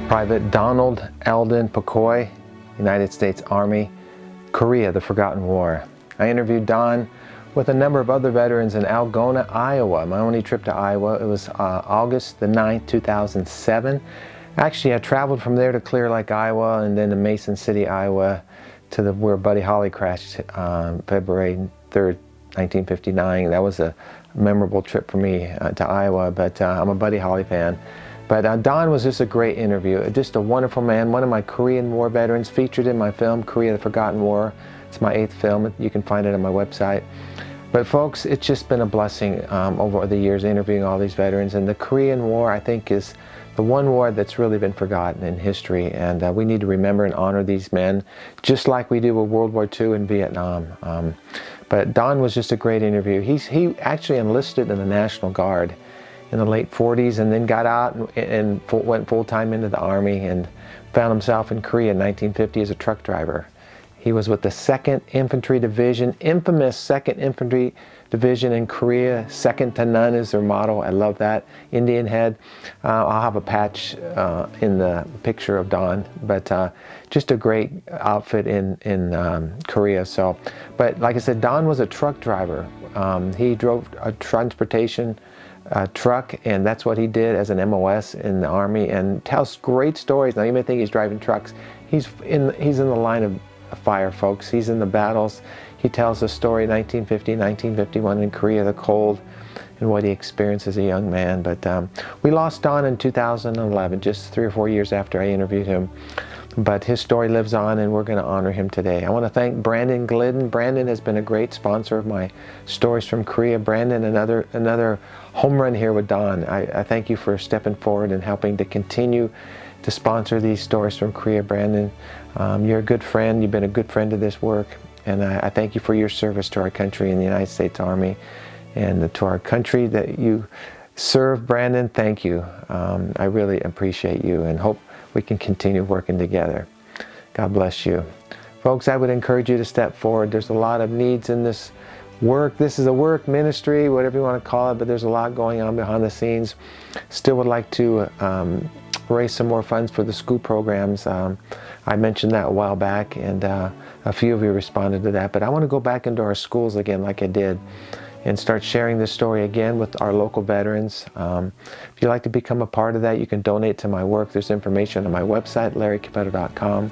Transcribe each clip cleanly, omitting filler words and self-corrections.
Private Donald Eldon PeCoy, United States Army, Korea, the Forgotten War. I interviewed Don with a number of other veterans in Algona, Iowa. My only trip to Iowa, it was August the 9th, 2007. Actually, I traveled from there to Clear Lake, Iowa, and then to Mason City, Iowa, to where Buddy Holly crashed February 3rd, 1959. That was a memorable trip for me to Iowa, but I'm a Buddy Holly fan. But Don was just a great interview, just a wonderful man, one of my Korean War veterans, featured in my film, Korea, the Forgotten War. It's my 8th film. You can find it on my website. But folks, it's just been a blessing over the years interviewing all these veterans. And the Korean War, I think, is the one war that's really been forgotten in history. And we need to remember and honor these men, just like we do with World War II and Vietnam. But Don was just a great interview. He actually enlisted in the National Guard in the late 40s, and then got out and went full-time into the Army and found himself in Korea in 1950 as a truck driver. He was with the 2nd Infantry Division, infamous 2nd Infantry Division in Korea. Second to none is their motto. I love that. Indianhead. I'll have a patch in the picture of Don, but just a great outfit in Korea. So, but like I said, Don was a truck driver. He drove a transportation truck, and that's what he did as an MOS in the Army, and tells great stories. Now you may think he's driving trucks. He's in the line of fire, folks. He's in the battles. He tells the story 1950, 1951 in Korea, the cold, and what he experienced as a young man. But we lost Don in 2011, just 3 or 4 years after I interviewed him. But his story lives on, and we're going to honor him today. I want to thank Brandon Glidden. Brandon has been a great sponsor of my stories from Korea. Brandon, another home run here with Don. I thank you for stepping forward and helping to continue to sponsor these stories from Korea, Brandon. You're a good friend. You've been a good friend to this work, and I thank you for your service to our country in the United States Army, and to our country that you serve. Brandon, thank you. I really appreciate you, and hope we can continue working together. God bless you. Folks, I would encourage you to step forward. There's a lot of needs in this work. This is a work ministry, whatever you want to call it, but there's a lot going on behind the scenes. Still would like to raise some more funds for the school programs. I mentioned that a while back, and a few of you responded to that, but I want to go back into our schools again like I did, and start sharing this story again with our local veterans. If you'd like to become a part of that, you can donate to my work. There's information on my website, larrycapeto.com,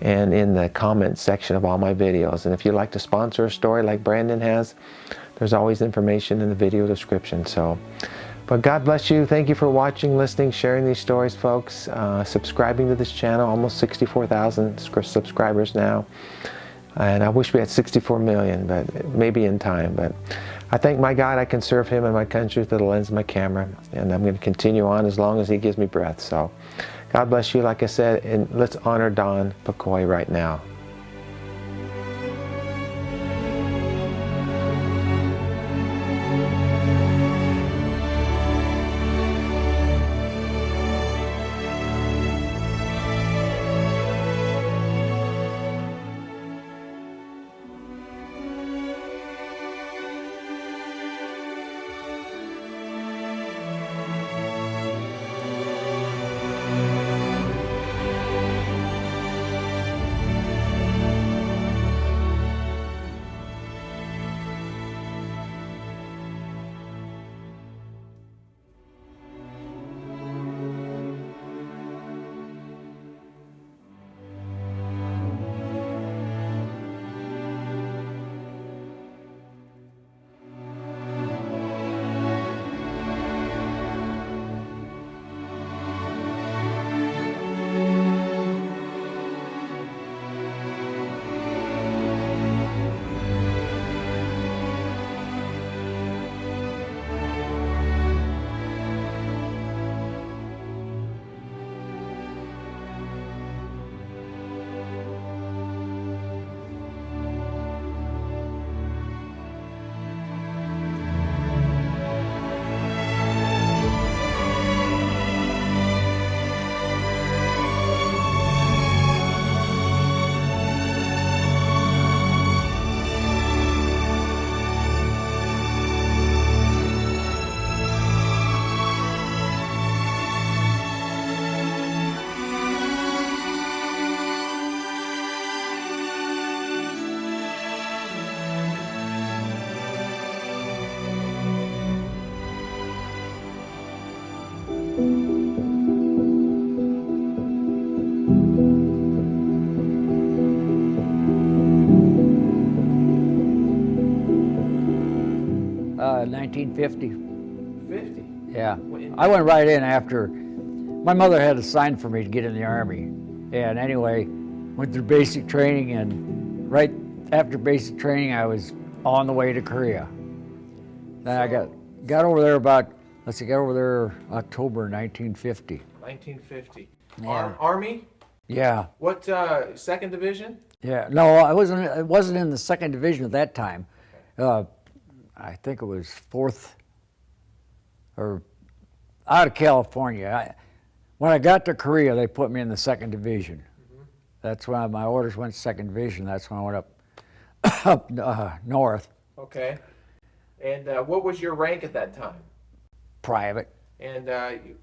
and in the comments section of all my videos. And if you'd like to sponsor a story like Brandon has, there's always information in the video description. So, but God bless you. Thank you for watching, listening, sharing these stories, folks. Subscribing to this channel, almost 64,000 subscribers now. And I wish we had 64 million, but maybe in time. But I thank my God I can serve Him and my country through the lens of my camera. And I'm going to continue on as long as He gives me breath. So God bless you, like I said, and let's honor Don PeCoy right now. Uh, 1950. 50. Yeah. I went right in after. My mother had a sign for me to get in the Army. And anyway, went through basic training, and right after basic training, I was on the way to Korea. Then I got over there about, got over there October 1950. 1950. Yeah. Army? Yeah. What, 2nd Division? Yeah. No, I wasn't in the 2nd Division at that time. I think it was 4th, or out of California. When I got to Korea, they put me in the 2nd Division. Mm-hmm. That's when my orders went to 2nd Division. That's when I went up north. Okay. And what was your rank at that time? Private. And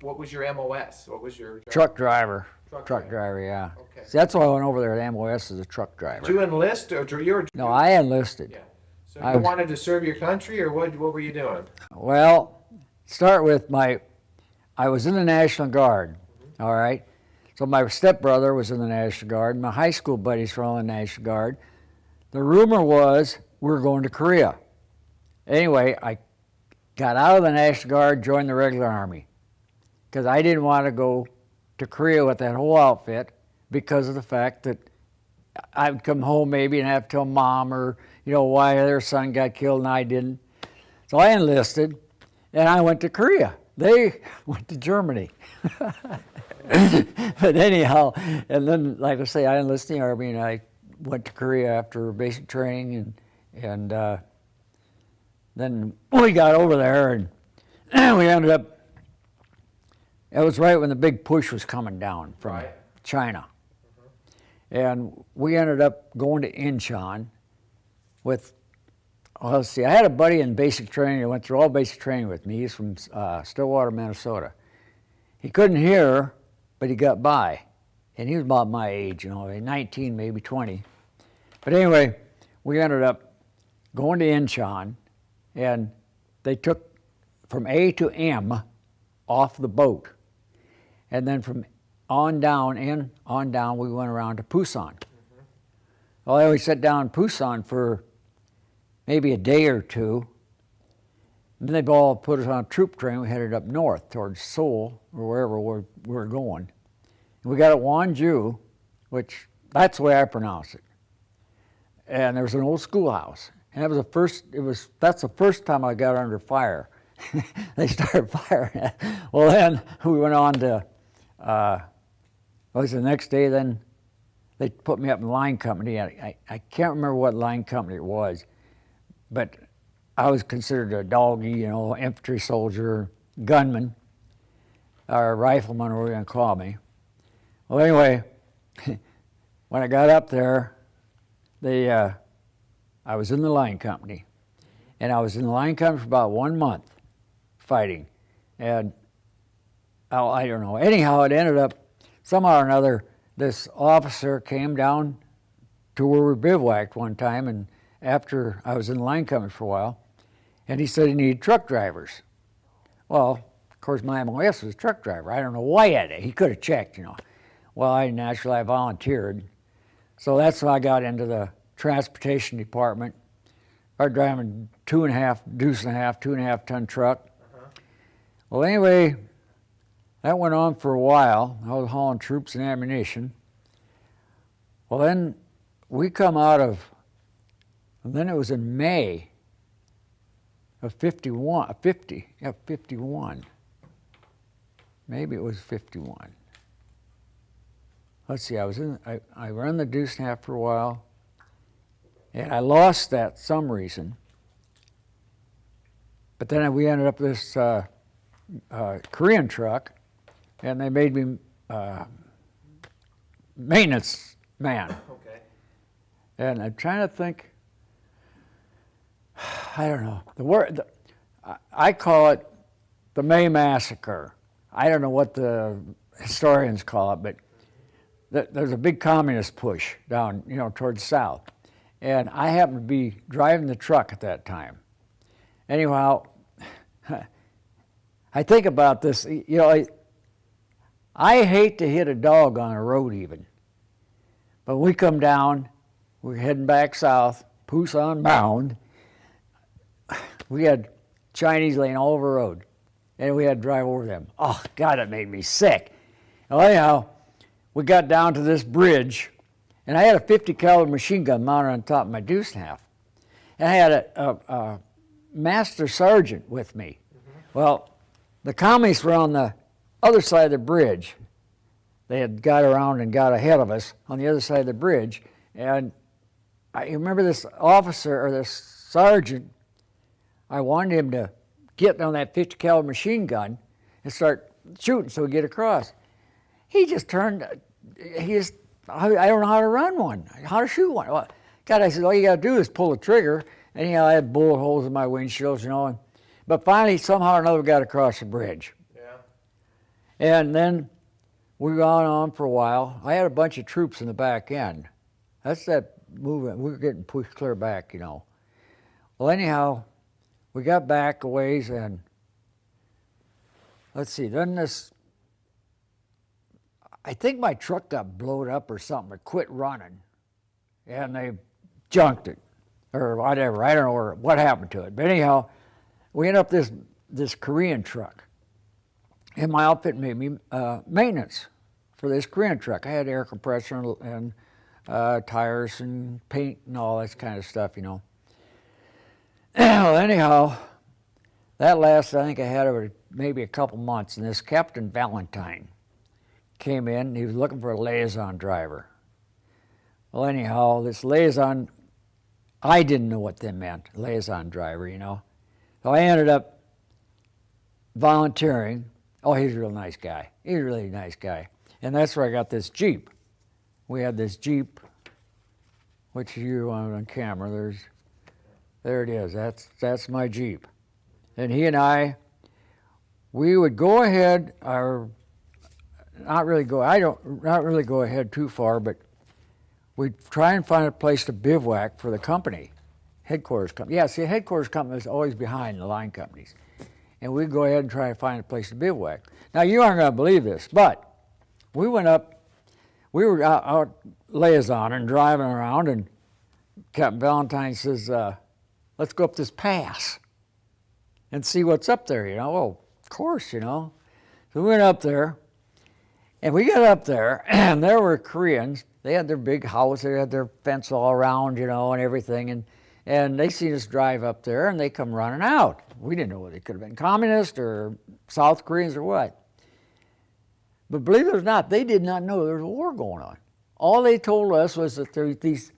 what was your MOS? What was your job? Truck driver. Truck driver, yeah. Okay. See, that's why I went over there at MOS as a truck driver. Did you enlist, or No, I enlisted. Yeah. So you wanted to serve your country, or what were you doing? Well, start with I was in the National Guard, mm-hmm. All right? So my stepbrother was in the National Guard. My high school buddies were all in the National Guard. The rumor was we were going to Korea. Anyway, I got out of the National Guard, joined the regular Army, because I didn't want to go to Korea with that whole outfit because of the fact that I'd come home maybe and have to tell Mom or, why their son got killed and I didn't. So I enlisted, and I went to Korea. They went to Germany. But anyhow, and then, like I say, I enlisted in the Army, and I went to Korea after basic training, and then we got over there, and we ended up, it was right when the big push was coming down from China. Mm-hmm. And we ended up going to Incheon with, let's see, I had a buddy in basic training that went through all basic training with me. He's from Stillwater, Minnesota. He couldn't hear, but he got by. And he was about my age, 19, maybe 20. But anyway, we ended up going to Incheon, and they took from A to M off the boat. And then from on down, we went around to Busan. Mm-hmm. Well, we sat down in Busan for maybe a day or two. And then they all put us on a troop train. We headed up north towards Seoul, or wherever we were going. And we got at Wonju, which, that's the way I pronounce it. And there was an old schoolhouse. And that's the first time I got under fire. They started firing. Well, then we went on to, the next day, then they put me up in line company. I can't remember what line company it was, but I was considered a doggy, infantry soldier, gunman, or rifleman, whatever you're going to call me. Well, anyway, when I got up there, I was in the line company, and I was in the line company for about 1 month fighting, and I don't know. Anyhow, it ended up, somehow or another, this officer came down to where we bivouacked one time, and after I was in the line company for a while, and he said he needed truck drivers. Well, of course, my MOS was a truck driver. I don't know why he could have checked, Well, I volunteered. So that's when I got into the transportation department. I was driving 2.5 ton truck. Uh-huh. Well, anyway, that went on for a while. I was hauling troops and ammunition. Well, then we come out of, and then it was in May of 51. Maybe it was 51. Let's see, I ran the deuce and a half for a while, and I lost that some reason. But then we ended up this Korean truck, and they made me maintenance man. Okay. And I'm trying to think, I don't know, the word, I call it the May Massacre. I don't know what the historians call it, but there's a big communist push down, towards the south. And I happened to be driving the truck at that time. Anyhow, I think about this, I hate to hit a dog on a road even. But we come down, we're heading back south, Busan bound. We had Chinese laying all over the road, and we had to drive over them. Oh, God, it made me sick. Well, anyhow, we got down to this bridge, and I had a 50 caliber machine gun mounted on top of my deuce and a half. And I had a master sergeant with me. Well, the communists were on the other side of the bridge. They had got around and got ahead of us on the other side of the bridge. And I remember this officer or this sergeant, I wanted him to get on that 50 caliber machine gun and start shooting so we get across. He just turned, I don't know how to run one, how to shoot one. Well, God, I said, all you got to do is pull the trigger. And I had bullet holes in my windshields, But finally, somehow or another, we got across the bridge. Yeah. And then we got on for a while. I had a bunch of troops in the back end. That's that movement. We were getting pushed clear back, Well, anyhow, we got back a ways, and let's see, then I think my truck got blown up or something. It quit running, and they junked it, or whatever. I don't know what happened to it. But anyhow, we ended up this Korean truck, and my outfit made me maintenance for this Korean truck. I had air compressor and tires and paint and all that kind of stuff, Well, anyhow, that lasted, I think I had it maybe a couple months, and this Captain Valentine came in, and he was looking for a liaison driver. Well, anyhow, this liaison, I didn't know what that meant, liaison driver, So I ended up volunteering. Oh, he's a real nice guy. He's a really nice guy. And that's where I got this Jeep. We had this Jeep, which you on camera, there it is. That's my Jeep. And he and I, we would go ahead, or not really go ahead too far, but we'd try and find a place to bivouac for the company, headquarters company. Yeah, see, headquarters company is always behind the line companies. And we'd go ahead and try to find a place to bivouac. Now, you aren't going to believe this, but we went up, we were out liaison and driving around, and Captain Valentine says, let's go up this pass and see what's up there, Well, of course, So we went up there, and we got up there, and there were Koreans. They had their big house, they had their fence all around, and everything, and they seen us drive up there, and they come running out. We didn't know whether they could have been communists or South Koreans or what. But believe it or not, they did not know there was a war going on. All they told us was that there were these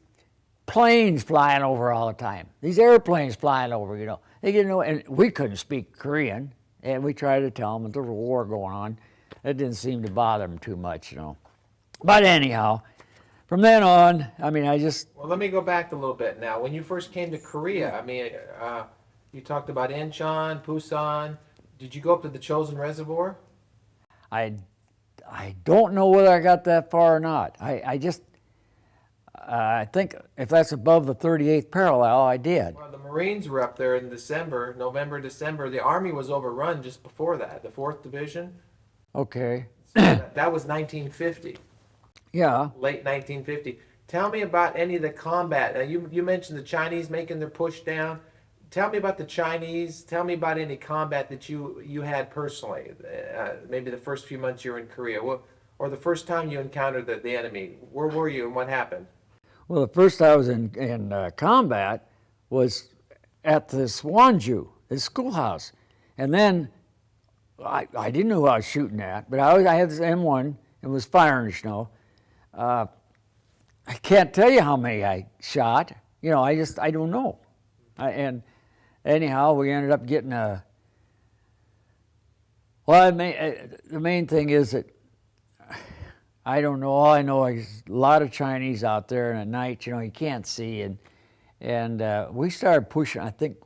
planes flying over all the time, these airplanes flying over, They didn't know, and we couldn't speak Korean, and we tried to tell them that there was a war going on. It didn't seem to bother them too much, But anyhow, from then on, Well, let me go back a little bit now. When you first came to Korea, you talked about Incheon, Busan. Did you go up to the Chosin Reservoir? I don't know whether I got that far or not. I think if that's above the 38th parallel, I did. Well, the Marines were up there in November, December. The Army was overrun just before that, the 4th Division. Okay. So that was 1950. Yeah. Late 1950. Tell me about any of the combat. Now, you mentioned the Chinese making their push down. Tell me about the Chinese. Tell me about any combat that you had personally. Maybe the first few months you were in Korea, or the first time you encountered the enemy. Where were you and what happened? Well, the first I was in combat was at the Swanju, this schoolhouse, and then I didn't know who I was shooting at, but I had this M1 and was firing. I can't tell you how many I shot. I don't know. And anyhow, we ended up getting the main thing is that I don't know. All I know is a lot of Chinese out there, and at night, you can't see. And we started pushing. I think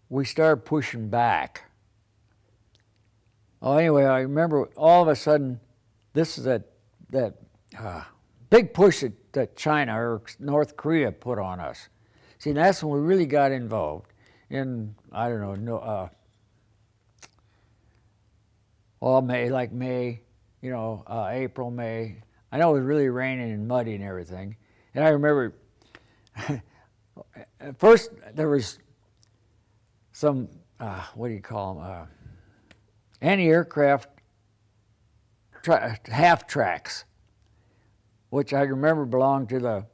we started pushing back. Oh, anyway, I remember all of a sudden, this is that big push that China or North Korea put on us. See, that's when we really got involved in, I don't know, May April, May. I know it was really raining and muddy and everything. And I remember at first there was some, what do you call them, anti-aircraft half tracks, which I remember belonged to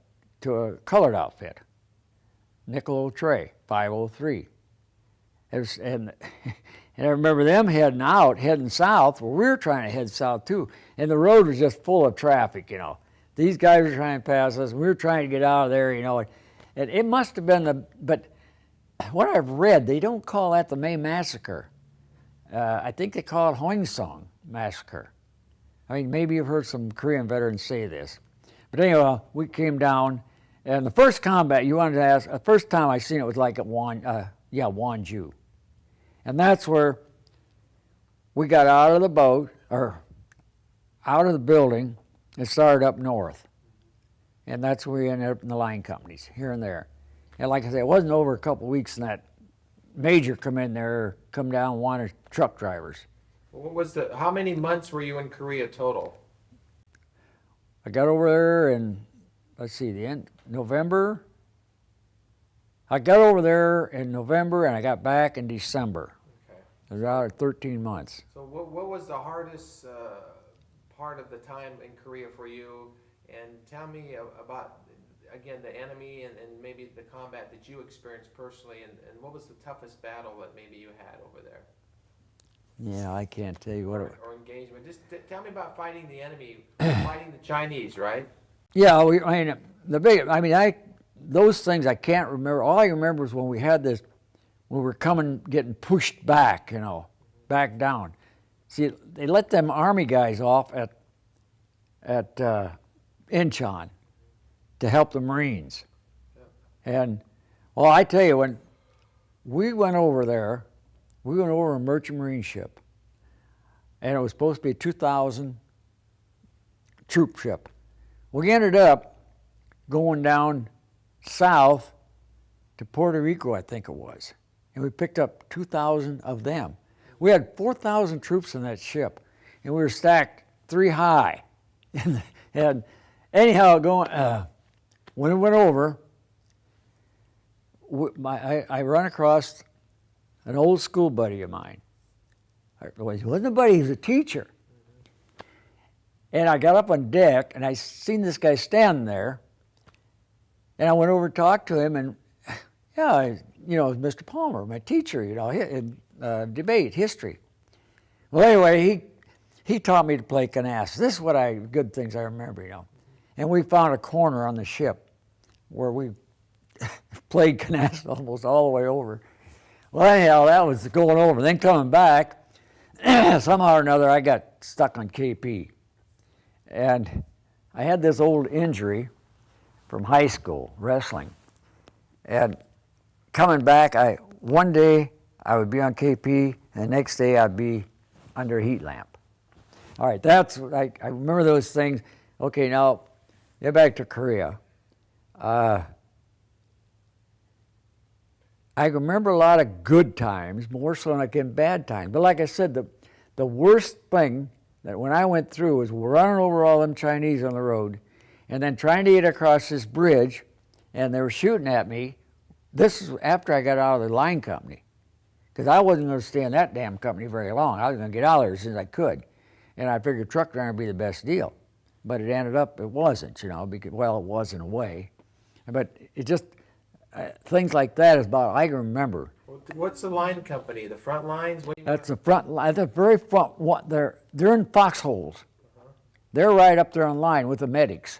a colored outfit, Nickel Tray 503. And I remember them heading south. Well, we were trying to head south too, and the road was just full of traffic. These guys were trying to pass us. We were trying to get out of there. And it must have been but what I've read, they don't call that the May Massacre. I think they call it Hoingsong Massacre. I mean, maybe you've heard some Korean veterans say this. But anyway, we came down, and the first combat, you wanted to ask, the first time I seen it was like at Wonju. And that's where we got out of the boat, or out of the building, and started up north. And that's where we ended up in the line companies, here and there. And like I said, it wasn't over a couple of weeks, and that major come down and wanted truck drivers. How many months were you in Korea total? I got over there in, the end, November. I got over there in November, and I got back in December. Okay. I was out at 13 months. So what was the hardest part of the time in Korea for you? And tell me about, again, the enemy and maybe the combat that you experienced personally, and what was the toughest battle that maybe you had over there? Yeah, I can't tell you what or engagement. Just tell me about fighting the enemy, fighting the Chinese, right? Yeah, those things I can't remember. All I remember is when we had this, when we were getting pushed back, back down. See, they let them Army guys off at Incheon to help the Marines. Yeah. And, well, I tell you, when we went over there, we went over a merchant marine ship, and it was supposed to be a 2,000 troop ship. We ended up going down south to Puerto Rico, I think it was, and we picked up 2,000 of them. We had 4,000 troops in that ship, and we were stacked 3 high. And anyhow, when it went over, I run across an old school buddy of mine. He wasn't a buddy, he was a teacher. And I got up on deck, and I seen this guy standing there, and I went over to talk to him, and Mr. Palmer, my teacher, in debate, history. Well, anyway, he taught me to play canasta. This is good things I remember, And we found a corner on the ship where we played canasta almost all the way over. Well, anyhow, that was going over. Then coming back, somehow or another, I got stuck on KP. And I had this old injury from high school, wrestling. And coming back, one day I would be on KP, and the next day I'd be under a heat lamp. All right, I remember those things. Okay, now, get back to Korea. I remember a lot of good times, more so than bad times. But like I said, the worst thing that when I went through was running over all them Chinese on the road and then trying to get across this bridge, and they were shooting at me. This is after I got out of the line company, because I wasn't going to stay in that damn company very long. I was going to get out of there as soon as I could. And I figured truck driver would be the best deal. But it ended up, it wasn't, because, well, it was in a way. But it just, things like that is about all I can remember. What's the line company? The front lines? That's the front line, the very front. They're in foxholes. They're right up there on line with the medics.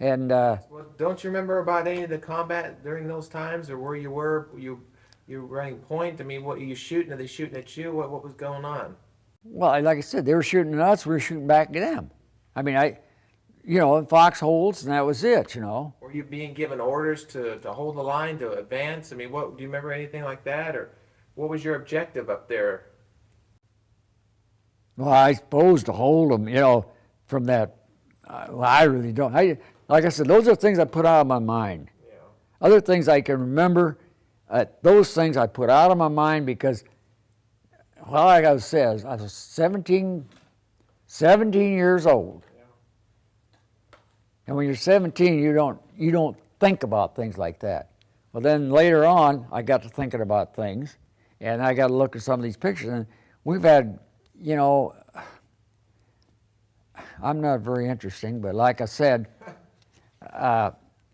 And don't you remember about any of the combat during those times, or where you were? You running point? I mean, what are you shooting? Are they shooting at you? What was going on? Well, like I said, they were shooting at us. We were shooting back at them. I mean, in foxholes, and that was it. Were you being given orders to hold the line, to advance? I mean, do you remember anything like that, or what was your objective up there? Well, I suppose to hold them, from that. I really don't. Like I said, those are things I put out of my mind. Yeah. Other things I can remember, those things I put out of my mind because, well, like I said, I was 17 17 years old. Yeah. And when you're 17, you don't think about things like that. Well, then later on, I got to thinking about things, and I got to look at some of these pictures, and we've had, you know, I'm not very interesting, but like I said,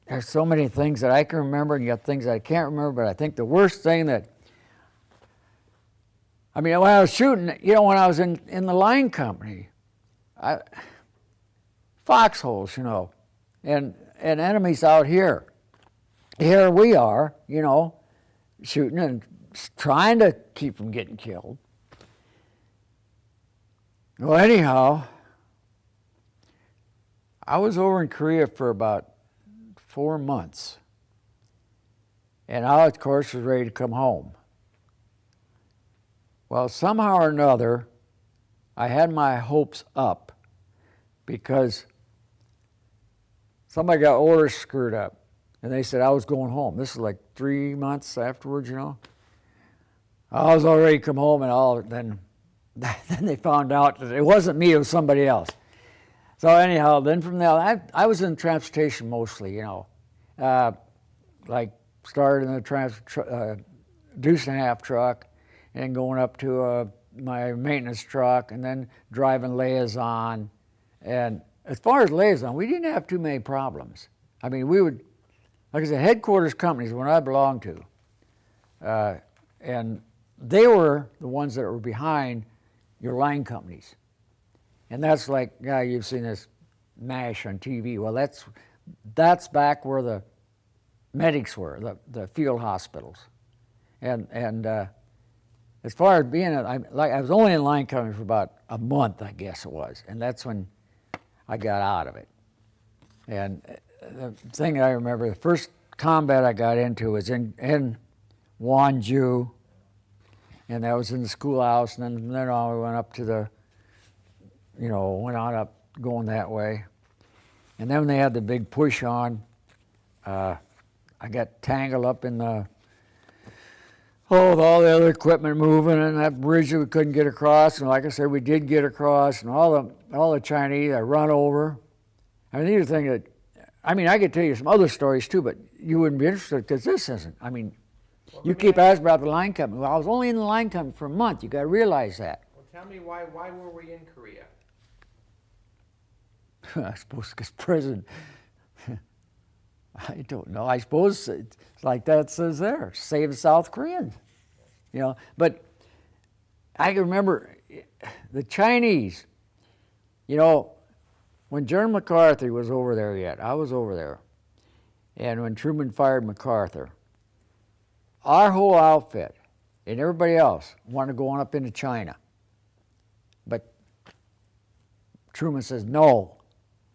there's so many things that I can remember, and you got things that I can't remember, but I think the worst thing that, I mean, when I was shooting, you know, when I was in the line company, foxholes, you know, and enemies out here. Here we are, you know, shooting and trying to keep from getting killed. Well, anyhow, I was over in Korea for about 4 months. And I, of course, was ready to come home. Well, somehow or another, I had my hopes up because somebody got orders screwed up. And they said I was going home. This is like 3 months afterwards, you know. I was already come home, and then they found out that it wasn't me, it was somebody else. So anyhow, then from there, I was in transportation mostly, you know. Like started in the deuce and a half truck, and going up to my maintenance truck, and then driving liaison. And as far as liaison, we didn't have too many problems. I mean, we would, like I said, headquarters companies when I belonged to, and they were the ones that were behind your line companies. And that's like, yeah, you've seen this MASH on TV. Well, that's back where the medics were, the field hospitals. And as far as being, I was only in line company for about a month, I guess it was, and that's when I got out of it. And the thing I remember, the first combat I got into was in Wonju, and that was in the schoolhouse, and then from there on we went up to the, you know, went on up going that way. And then when they had the big push on, I got tangled up in with all the other equipment moving, and that bridge that we couldn't get across. And like I said, we did get across, and all the Chinese I run over. I mean, these are things that, I mean, I could tell you some other stories too, but you wouldn't be interested because this isn't. I mean, well, you keep asking about the line company. Well, I was only in the line company for a month. You got to realize that. Well, tell me why were we in Korea? I suppose because prison. I don't know. I suppose it's like that says there, save the South Koreans. You know, but I can remember the Chinese, you know, when General MacArthur was over there yet, I was over there. And when Truman fired MacArthur, our whole outfit and everybody else wanted to go on up into China. But Truman says, no.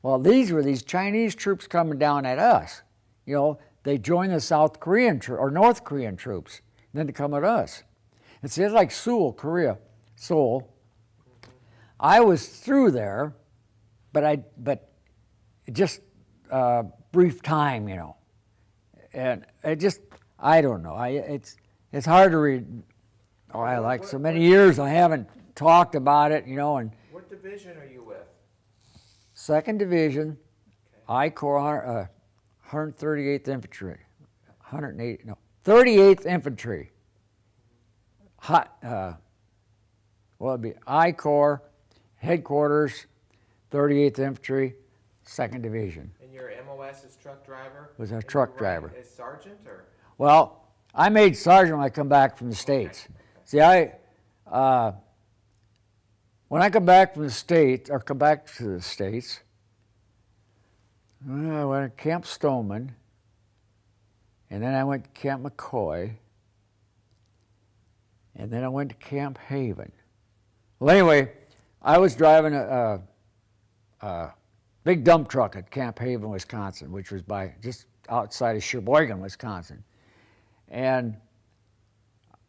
Well, these were these Chinese troops coming down at us. You know, they joined the South Korean or North Korean troops, and then to come at us. It's like Seoul, Korea, Seoul. I was through there, but just brief time, you know, and it just, I don't know. It's hard to read. Oh, I like so many years I haven't talked about it, you know. And what division are you with? 2nd Division, I Corps, 138th Infantry, 38th Infantry. Well, it'd be I Corps, headquarters, 38th Infantry, 2nd Division. And your MOS is truck driver? Was a truck driver. As sergeant or? Well, I made sergeant when I come back from the States. Okay. See, when I come back from the States, or come back to the States, I went to Camp Stoneman, and then I went to Camp McCoy, and then I went to Camp Haven. Well, anyway, I was driving a big dump truck at Camp Haven, Wisconsin, which was just outside of Sheboygan, Wisconsin. And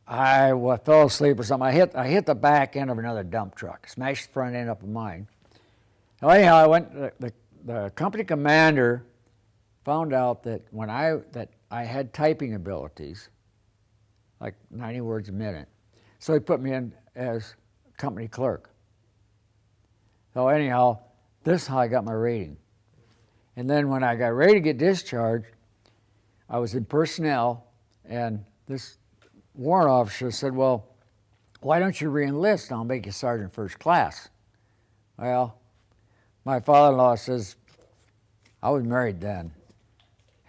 I fell asleep or something. I hit the back end of another dump truck, smashed the front end up of mine. Well, anyhow, the company commander found out that that I had typing abilities, like 90 words a minute. So he put me in as company clerk. So anyhow, this is how I got my rating. And then when I got ready to get discharged, I was in personnel, and this warrant officer said, well, why don't you re-enlist? I'll make you sergeant first class. Well, my father-in-law says, I was married then.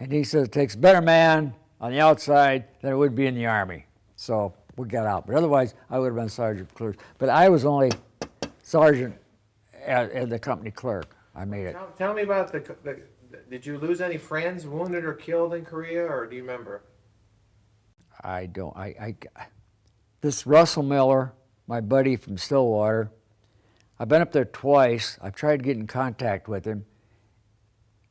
And he says, it takes a better man on the outside than it would be in the Army. So we got out. But otherwise, I would have been sergeant clerk. But I was only sergeant as the company clerk. I made it. Tell me about did you lose any friends wounded or killed in Korea, or do you remember? I don't. This Russell Miller, my buddy from Stillwater, I've been up there twice. I've tried to get in contact with him.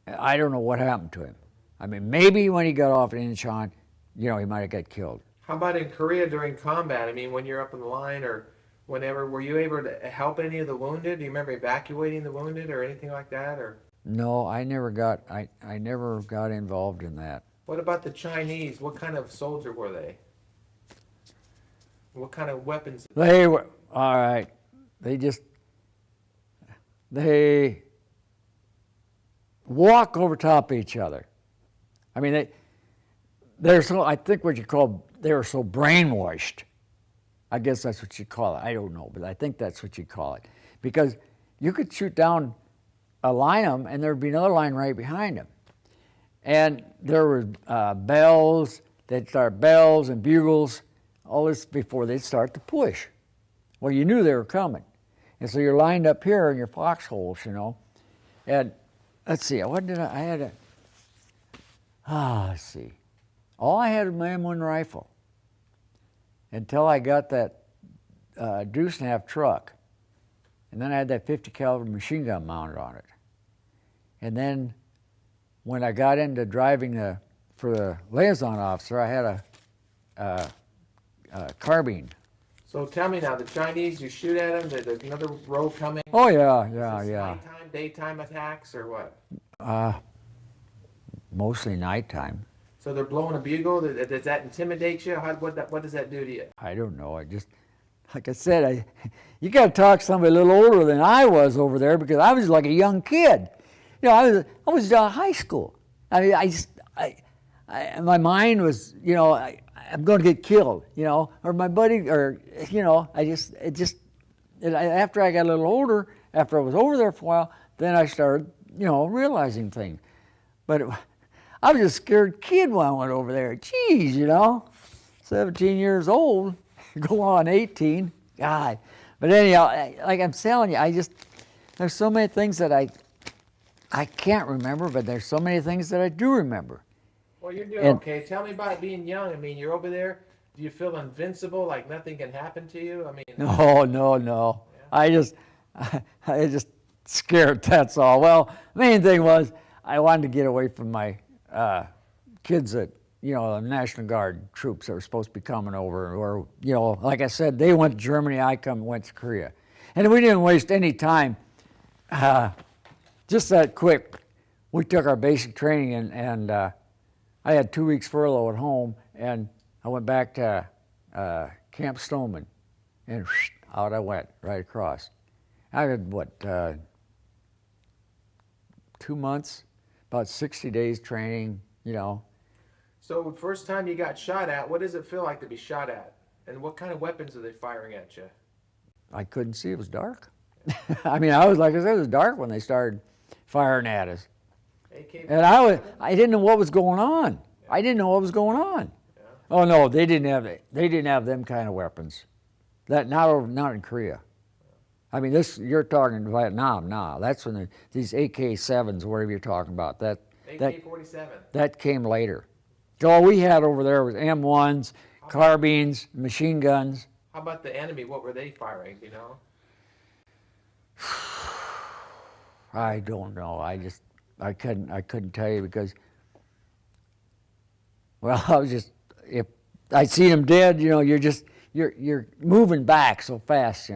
I don't know what happened to him. I mean, maybe when he got off at Incheon, he might have got killed. How about in Korea during combat? I mean, when you're up in the line or whenever, were you able to help any of the wounded? Do you remember evacuating the wounded or anything like that? Or no, I never got involved in that. what about the Chinese? What kind of soldier were they? What kind of weapons? They were all right. They walk over top of each other. I mean, they're so, I think they were so brainwashed. I guess that's what you call it. I don't know, but I think that's what you call it. Because you could shoot down a line of them, and there'd be another line right behind them. And there were bells, they'd start bells and bugles, all this before they'd start to push. Well, you knew they were coming. And so you're lined up here in your foxholes, And let's see, let's see. All I had was my M1 rifle until I got that deuce and a half truck. And then I had that 50 caliber machine gun mounted on it. And then when I got into driving for the liaison officer, I had a carbine. So tell me now, the Chinese, you shoot at them, there's another row coming? Oh, yeah. Nighttime, daytime attacks, or what? Mostly nighttime. So they're blowing a bugle? Does that intimidate you? What does that do to you? I don't know. Like I said, you got to talk to somebody a little older than I was over there, because I was like a young kid. I was high school. I mean, my mind was, I'm going to get killed, or my buddy, or after I got a little older, after I was over there for a while, then I started, realizing things. But I was a scared kid when I went over there. Jeez, 17 years old, go on 18, God. But anyhow, like I'm telling you, there's so many things that I can't remember, but there's so many things that I do remember. Well, you're doing okay. Tell me about being young. I mean, you're over there. Do you feel invincible, like nothing can happen to you? I mean, no. Yeah. I just scared. That's all. Well, the main thing was I wanted to get away from my kids that the National Guard troops that were supposed to be coming over, or like I said, they went to Germany. I went to Korea, and we didn't waste any time. Just that quick, we took our basic training, and I had 2 weeks furlough at home, and I went back to Camp Stoneman, and out I went, right across. I had, 2 months, about 60 days training, So first time you got shot at, what does it feel like to be shot at? And what kind of weapons are they firing at you? I couldn't see, it was dark. I mean, it was dark when they started firing at us. And I didn't know what was going on. Yeah. I didn't know what was going on. Yeah. Oh no, they didn't have them kind of weapons. Not in Korea. I mean, you're talking Vietnam now. That's when these AK-7s, whatever you're talking about, AK-47. That came later. All we had over there was M1s, carbines, machine guns. How about the enemy? What were they firing? Do you know? I don't know. I couldn't tell you, because, well, if I see them dead, you're moving back so fast,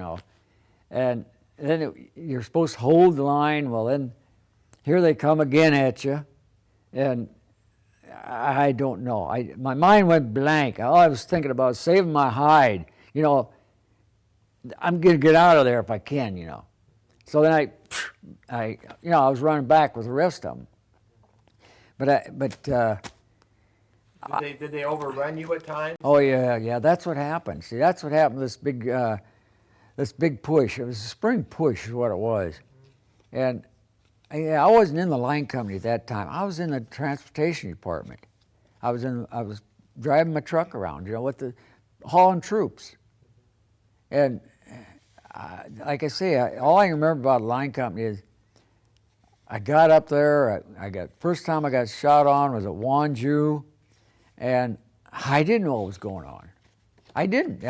and then you're supposed to hold the line. Well, then here they come again at you, and I don't know. My mind went blank. All I was thinking about was saving my hide. I'm going to get out of there if I can, So then I was running back with the rest of them. But Did they overrun you at times? oh yeah, that's what happened. See, that's what happened. This big push. It was a spring push, is what it was. And I wasn't in the line company at that time. I was in the transportation department. I was driving my truck around, with the hauling troops. And like I say, all I remember about the line company is I got up there. First time I got shot on was at Wanju, and I didn't know what was going on. I didn't.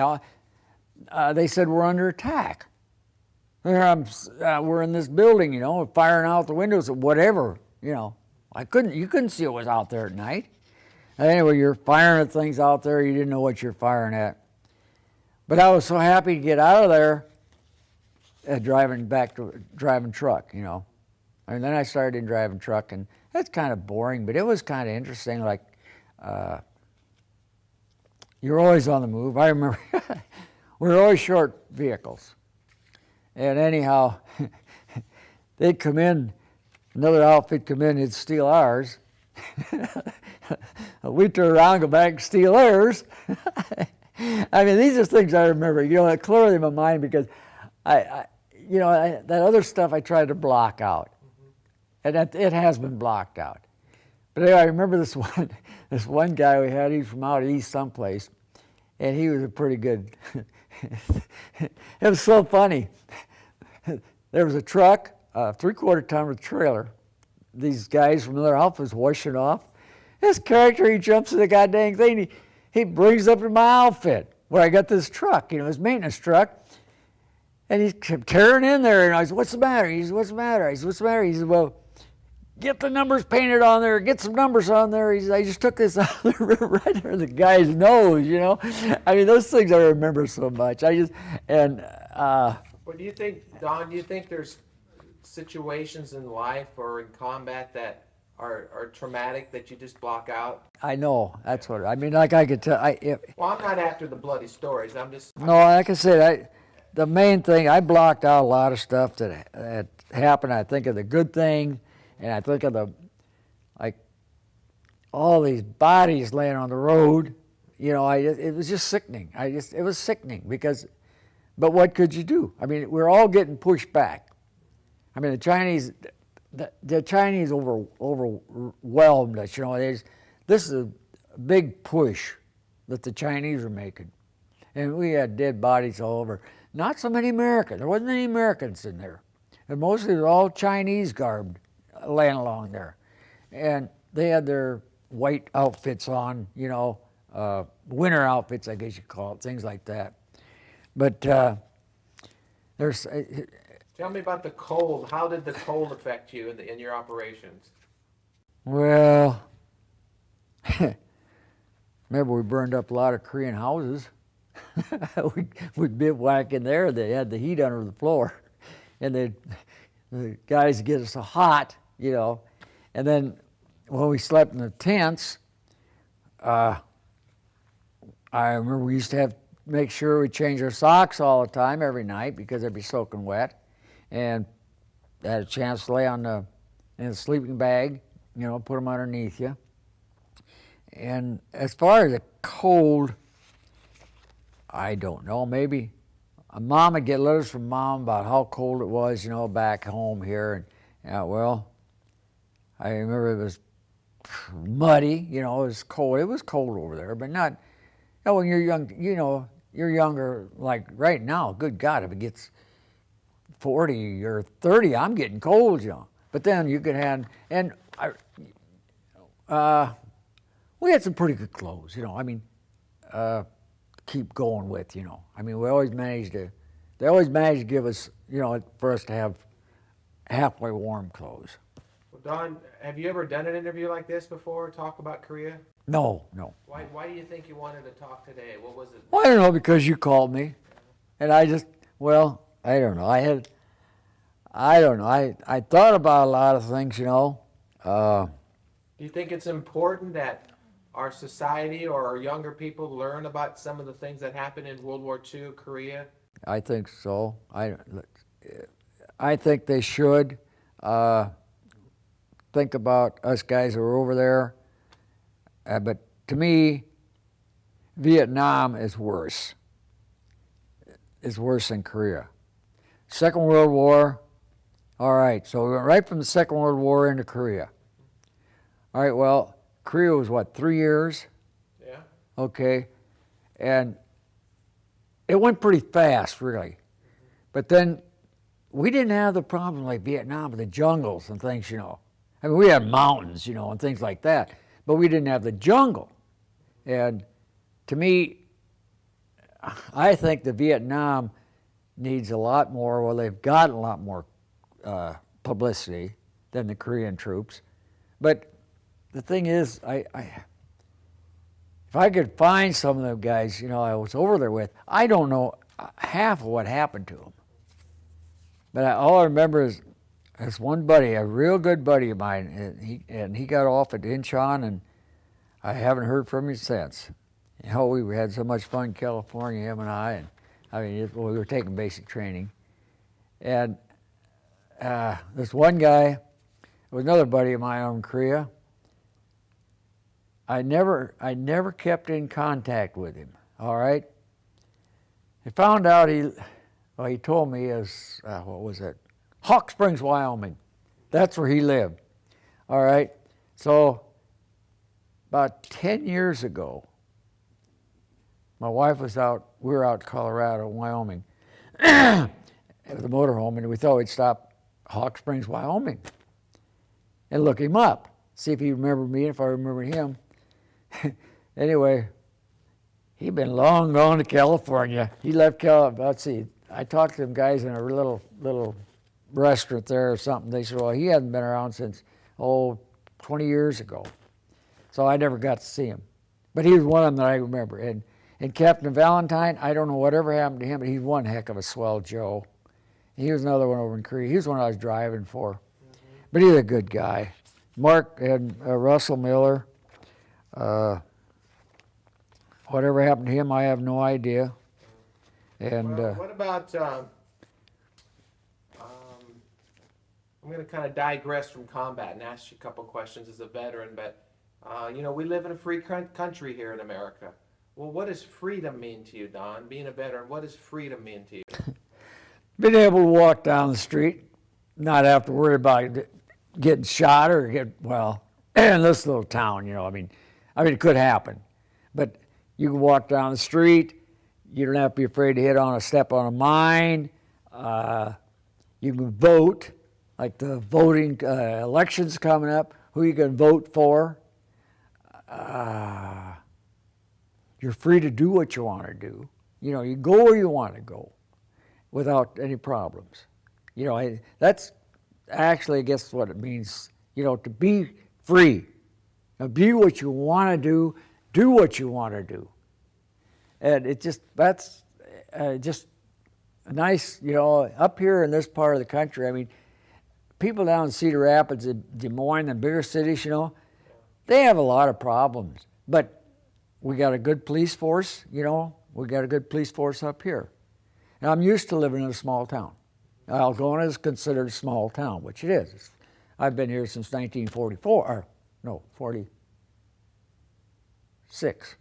They said we're under attack. We're in this building, firing out the windows or whatever. You couldn't see what was out there at night. Anyway, you're firing at things out there you didn't know what you're firing at. But I was so happy to get out of there, driving truck. And then I started in driving truck, and that's kind of boring, but it was kind of interesting. Like, you're always on the move. I remember we were always short vehicles. And anyhow, they'd come in, another outfit come in, it'd steal ours. We'd turn around, go back and steal theirs. I mean, these are things I remember, clearly in my mind, because that other stuff I tried to block out. And it has been blocked out. But anyway, I remember this one guy we had, he's from out east someplace, and he was a pretty good, it was so funny. There was a truck, a 3/4 ton with a trailer. These guys from another outfit was washing off. This character, he jumps in the goddamn thing, he brings up to my outfit where I got this truck, his maintenance truck. And he kept tearing in there, and I said, "What's the matter?" He said, "What's the matter?" I said, "What's the matter?" He said, "Well, get the numbers painted on there, get some numbers on there." He said, "I just took this out of the right under the guy's nose, I mean, those things I remember so much. What do you think, Don? Do you think there's situations in life or in combat that are traumatic that you just block out? I know, that's what, I mean, like I could tell. Well, I'm not after the bloody stories. No, like I said, the main thing, I blocked out a lot of stuff that happened. I think of the good thing, and I think of all these bodies laying on the road. It was just sickening. It was sickening but what could you do? I mean, we're all getting pushed back. I mean, the Chinese overwhelmed us. This is a big push that the Chinese are making, and we had dead bodies all over. Not so many Americans. There wasn't any Americans in there, and mostly they're all Chinese garbed, laying along there, and they had their white outfits on, winter outfits, I guess you call it, things like that. But there's. Tell me about the cold. How did the cold affect you in your operations? Well, remember we burned up a lot of Korean houses. We'd bivouac in there. They had the heat under the floor, and the guys get us so hot, And then when we slept in the tents, I remember we used to make sure we change our socks all the time, every night, because they'd be soaking wet, and I had a chance to lay in a sleeping bag, put them underneath you. And as far as the cold, I don't know. Maybe Mom would get letters from Mom about how cold it was, back home here. And I remember it was muddy. It was cold. It was cold over there, but not. When you're young, you're younger. Like right now, good God, if it gets 40 or 30, I'm getting cold, But then you could have, and we had some pretty good clothes, keep going with, I mean, they always managed to give us, for us to have halfway warm clothes. Well, Don, have you ever done an interview like this before, talk about Korea? No. Why do you think you wanted to talk today? What was it? Well, I don't know, because you called me, and I don't know. I thought about a lot of things, Do you think it's important that our society or our younger people learn about some of the things that happened in World War II, Korea? I think so. I think they should think about us guys who are over there. But to me, Vietnam is worse. Is worse than Korea. Second World War, all right, so we went right from the Second World War into Korea. All right, well, Korea was what, 3 years? Yeah. Okay, and it went pretty fast, really. But then we didn't have the problem like Vietnam with the jungles and things, you know. I mean, we had mountains, you know, and things like that, but we didn't have the jungle. And to me, I think the Vietnam needs a lot more, well, they've gotten a lot more publicity than the Korean troops. But the thing is, if I could find some of them guys, you know, I was over there with, I don't know half of what happened to them. But all I remember is one buddy, a real good buddy of mine, and he got off at Incheon, and I haven't heard from him since. You know, we had so much fun in California, him and I mean, we were taking basic training. And this one guy, was another buddy of mine in Korea. I never kept in contact with him, all right? I found out he told me what was it? Hawk Springs, Wyoming. That's where he lived, all right? So about 10 years ago, my wife was we were out in Colorado, Wyoming, with a motorhome, and we thought we'd stop Hawk Springs, Wyoming, and look him up, see if he remembered me, if I remembered him. Anyway, he'd been long gone to California. He left California. Let's see, I talked to them guys in a little restaurant there or something. They said, well, he hasn't been around since, 20 years ago. So I never got to see him. But he was one of them that I remember. And Captain Valentine, I don't know whatever happened to him, but he's one heck of a swell Joe. He was another one over in Korea. He was the one I was driving for. Mm-hmm. But he's a good guy. Mark and Russell Miller, whatever happened to him, I have no idea. And well, what about, I'm going to kind of digress from combat and ask you a couple questions as a veteran, but, you know, we live in a free country here in America. Well, what does freedom mean to you, Don? Being a veteran, what does freedom mean to you? Being able to walk down the street, not have to worry about getting shot or in this little town, you know, I mean, it could happen. But you can walk down the street, you don't have to be afraid to step on a mine, you can vote, like the voting, elections coming up, who you can vote for. You're free to do what you want to do. You know, you go where you want to go without any problems. You know, that's actually, I guess, what it means, you know, to be free. Now, be what you want to do what you want to do. And that's just nice, you know, up here in this part of the country. I mean, people down in Cedar Rapids, Des Moines, and bigger cities, you know, they have a lot of problems. But we got a good police force, you know, we got a good police force up here. And I'm used to living in a small town. Algona is considered a small town, which it is. I've been here since 46.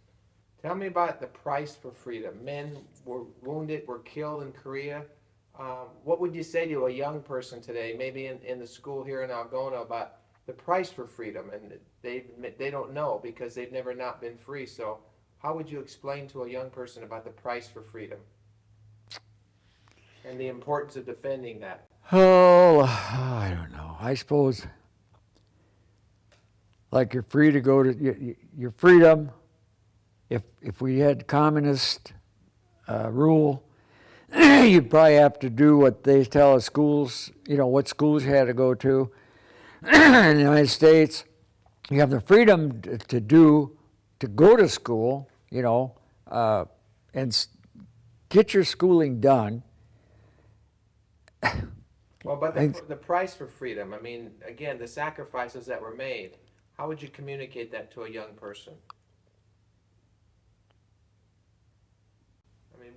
Tell me about the price for freedom. Men were wounded, were killed in Korea. What would you say to a young person today, maybe in the school here in Algona, about the price for freedom? And they don't know because they've never not been free. So how would you explain to a young person about the price for freedom and the importance of defending that? Oh, I don't know. I suppose, like, you're free to go to your freedom. If we had communist rule, you'd probably have to do what they tell us schools, you know, what schools you had to go to. In the United States, you have the freedom to go to school, you know, and get your schooling done. Well, but the price for freedom, I mean, again, the sacrifices that were made, how would you communicate that to a young person? I mean,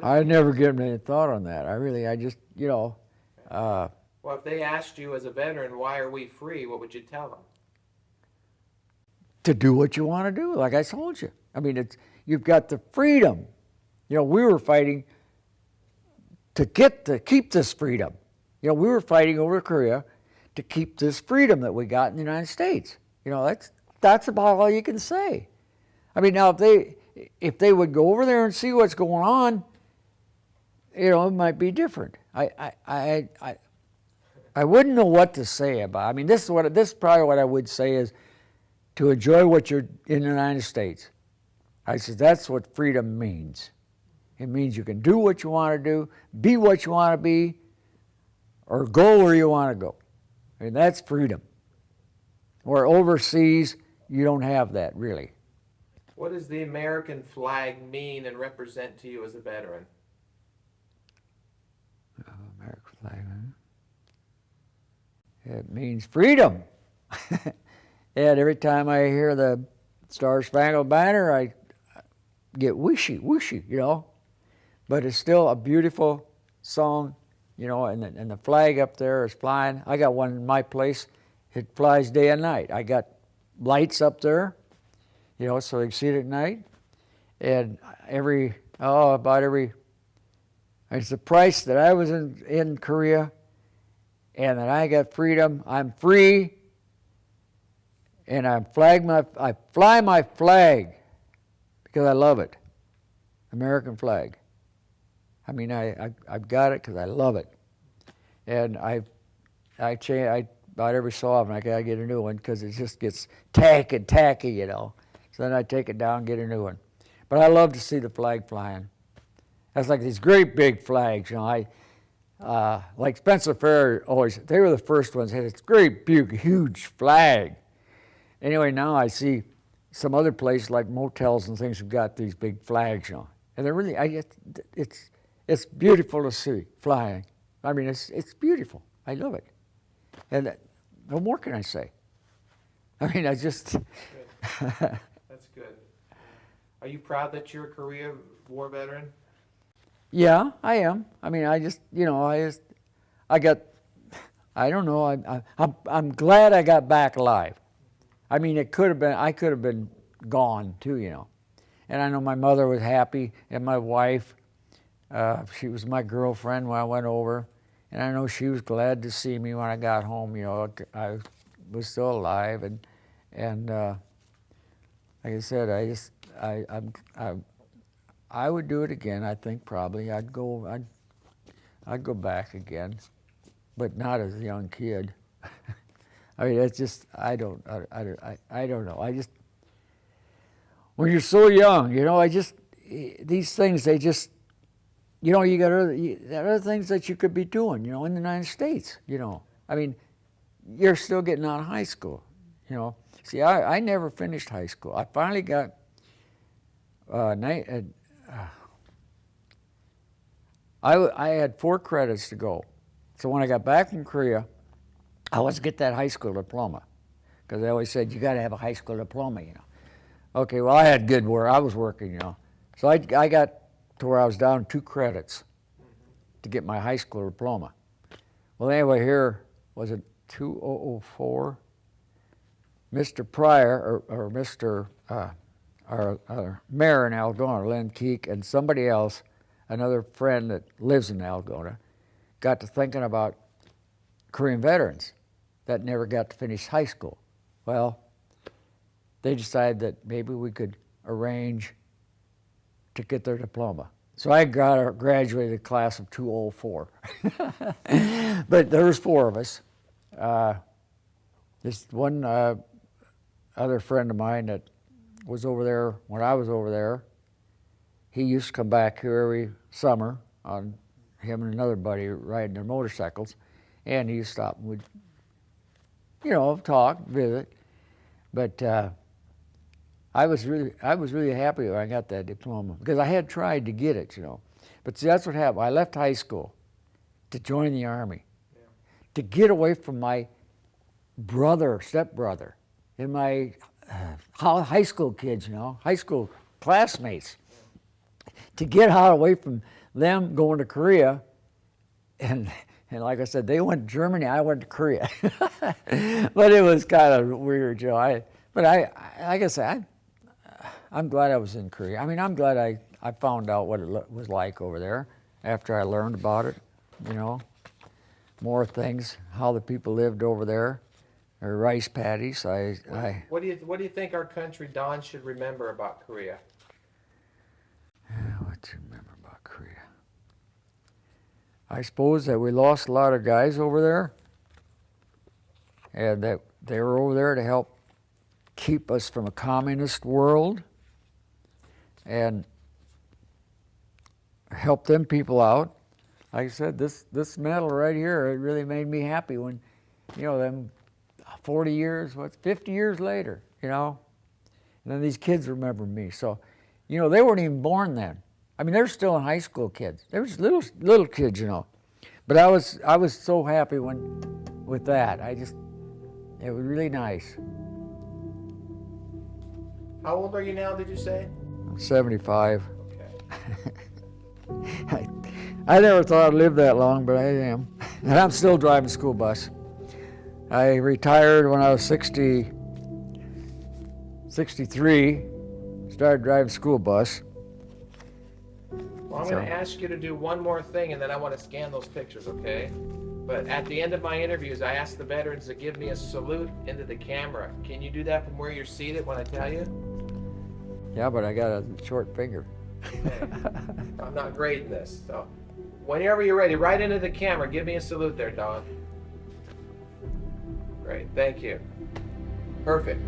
I never given any thought on that. I just, you know, Uh, Well, if they asked you as a veteran, why are we free, what would you tell them? to do what you want to do, like I told you. I mean, you've got the freedom. You know, we were fighting to keep this freedom. You know, we were fighting over Korea to keep this freedom that we got in the United States. You know, that's about all you can say. I mean, now if they would go over there and see what's going on, you know, it might be different. I wouldn't know what to say about. I mean, this is probably what I would say is to enjoy what you're in the United States. I said that's what freedom means. It means you can do what you want to do, be what you want to be, or go where you want to go. And that's freedom. Where overseas, you don't have that really. What does the American flag mean and represent to you as a veteran? American flag, huh? It means freedom. And every time I hear the Star Spangled Banner, I get wishy, you know. But it's still a beautiful song, you know, and the flag up there is flying. I got one in my place. It flies day and night. I got lights up there, you know, so you can see it at night. And it's the price that I was in Korea and that I got freedom. I'm free. And I fly my flag because I love it, American flag. I mean, I've got it because I love it, and I about every so often I gotta get a new one because it just gets tacky, you know. So then I take it down and get a new one. But I love to see the flag flying. That's like these great big flags, you know. Like Spencer Fair they were the first ones that had this great big huge flag. Anyway, now I see some other places like motels and things have got these big flags, you know, and they're really, it's beautiful to see flying. I mean, it's beautiful. I love it, and what more can I say? I mean, That's good. Are you proud that you're a Korea War veteran? Yeah, I am. I mean, I don't know. I'm glad I got back alive. I mean, I could have been gone too, you know. And I know my mother was happy, and my wife, she was my girlfriend when I went over, and I know she was glad to see me when I got home, you know. I was still alive, and like I said, I would do it again. I think probably I'd go back again, but not as a young kid. I mean, it's just, I don't know. I just, when you're so young, you know, these things, they just, you know, there are other things that you could be doing, you know, in the United States, you know. I mean, you're still getting out of high school, you know. See, I never finished high school. I finally got, I had 4 credits to go. So when I got back from Korea, I was to get that high school diploma, because they always said you got to have a high school diploma, you know. Okay, well, I had good work. I was working, you know. So I got to where I was down 2 credits to get my high school diploma. Well, anyway, here was it 2004. Mr. Pryor or Mr. Our mayor in Algona, Len Keek, and somebody else, another friend that lives in Algona, got to thinking about Korean veterans that never got to finish high school. Well, they decided that maybe we could arrange to get their diploma. So I graduated class of 2004. But there was 4 of us. This one other friend of mine that was over there when I was over there, he used to come back here every summer on him and another buddy riding their motorcycles, and he used to stop and we'd, you know, talk, visit. But I was really happy when I got that diploma, because I had tried to get it, you know. But see, that's what happened. I left high school to join the Army, to get away from my stepbrother, and my high school kids, you know, high school classmates, to get out away from them going to Korea and And like I said, they went to Germany, I went to Korea. But it was kind of weird, you know. Like I said, I'm glad I was in Korea. I mean, I'm glad I found out what it was like over there after I learned about it, you know. More things, how the people lived over there, or rice paddies. What do you think our country, Don, should remember about Korea? What to remember about Korea? I suppose that we lost a lot of guys over there, and that they were over there to help keep us from a communist world and help them people out. Like I said, this medal right here, it really made me happy when, you know, them 40 years, 50 years later, you know, and then these kids remember me. So, you know, they weren't even born then. I mean, they're still in high school kids. They were just little kids, you know. But I was so happy with that. It was really nice. How old are you now, did you say? I'm 75. Okay. I never thought I'd live that long, but I am. And I'm still driving school bus. I retired when I was 63, started driving school bus. Well, I'm going to ask you to do one more thing, and then I want to scan those pictures, okay? But at the end of my interviews, I ask the veterans to give me a salute into the camera. Can you do that from where you're seated when I tell you? Yeah, but I got a short finger. Okay. I'm not great in this, so whenever you're ready, right into the camera. Give me a salute there, Don. Great, thank you. Perfect.